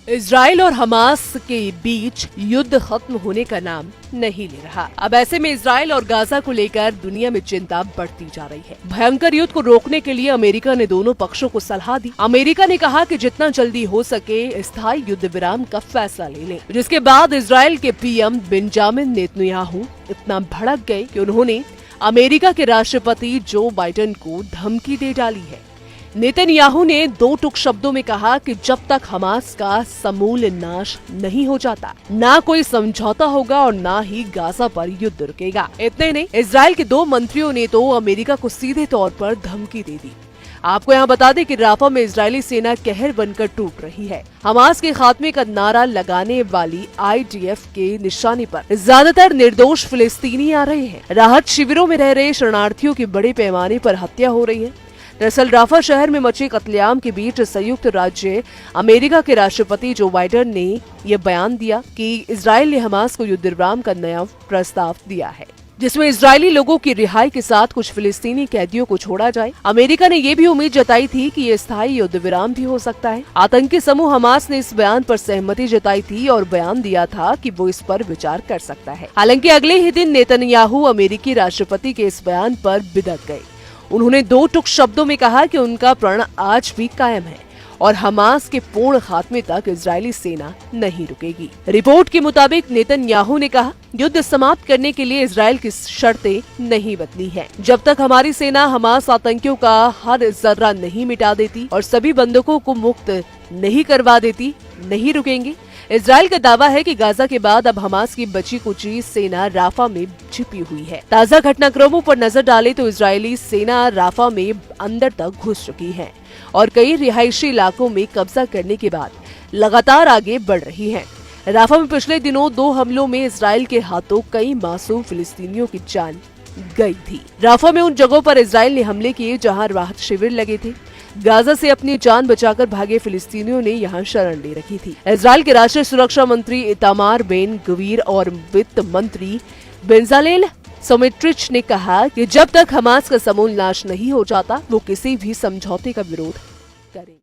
Israel और Hamas के बीच युद्ध खत्म होने का नाम नहीं ले रहा। अब ऐसे में इजराइल और गाजा को लेकर दुनिया में चिंता बढ़ती जा रही है। भयंकर युद्ध को रोकने के लिए अमेरिका ने दोनों पक्षों को सलाह दी। अमेरिका ने कहा कि जितना जल्दी हो सके स्थायी युद्ध विराम का फैसला ले लें, जिसके बाद इजराइल के पीएम बेंजामिन नेतन्याहू इतना भड़क गए कि उन्होंने अमेरिका के राष्ट्रपति जो बाइडेन को धमकी दे डाली है। नेतन्याहू ने दो टूक शब्दों में कहा कि जब तक हमास का समूल नाश नहीं हो जाता, ना कोई समझौता होगा और ना ही गाजा पर युद्ध रुकेगा। इतने नहीं, इजराइल के दो मंत्रियों ने तो अमेरिका को सीधे तौर पर धमकी दे दी। आपको यहाँ बता दें कि राफा में इजरायली सेना कहर बनकर टूट रही है। हमास के खात्मे का नारा लगाने वाली IDF के निशाने पर ज्यादातर निर्दोष फिलिस्तीनी आ रहे हैं। राहत शिविरों में रह रहे शरणार्थियों की बड़े पैमाने पर हत्या हो रही है। दरअसल राफा शहर में मचे कत्लेआम के बीच संयुक्त राज्य अमेरिका के राष्ट्रपति जो बाइडेन ने यह बयान दिया कि इजराइल ने हमास को युद्ध विराम का नया प्रस्ताव दिया है, जिसमें इजरायली लोगों की रिहाई के साथ कुछ फिलिस्तीनी कैदियों को छोड़ा जाए। अमेरिका ने ये भी उम्मीद जताई थी कि ये स्थायी युद्ध विराम भी हो सकता है। आतंकी समूह हमास ने इस बयान पर सहमति जताई थी और बयान दिया था कि वो इस पर विचार कर सकता है। हालांकि अगले ही दिन नेतन्याहू अमेरिकी राष्ट्रपति के इस बयान पर बिदक गए। उन्होंने दो टूक शब्दों में कहा कि उनका प्रण आज भी कायम है और हमास के पूर्ण खात्मे तक इजरायली सेना नहीं रुकेगी। रिपोर्ट के मुताबिक नेतन्याहू ने कहा, युद्ध समाप्त करने के लिए इजराइल की शर्तें नहीं बदली हैं। जब तक हमारी सेना हमास आतंकियों का हर जर्रा नहीं मिटा देती और सभी बंधकों को मुक्त नहीं करवा देती, नहीं रुकेंगे। इजराइल का दावा है कि गाजा के बाद अब हमास की बची कुची सेना राफा में छिपी हुई है। ताज़ा घटनाक्रमों पर नजर डालें तो इजरायली सेना राफा में अंदर तक घुस चुकी है और कई रिहायशी इलाकों में कब्जा करने के बाद लगातार आगे बढ़ रही है। राफा में पिछले दिनों 2 हमलों में इजराइल के हाथों कई मासूम फिलिस्तीनियों की जान गई थी। राफा में उन जगहों पर इजराइल ने हमले किए जहां राहत शिविर लगे थे। गाजा से अपनी जान बचाकर भागे फिलिस्तीनियों ने यहां शरण ले रखी थी। इजराइल के राष्ट्रीय सुरक्षा मंत्री इतामार बेन गवीर और वित्त मंत्री बेंजालेल सोमेट्रिच ने कहा कि जब तक हमास का समूल नाश नहीं हो जाता, वो किसी भी समझौते का विरोध करें।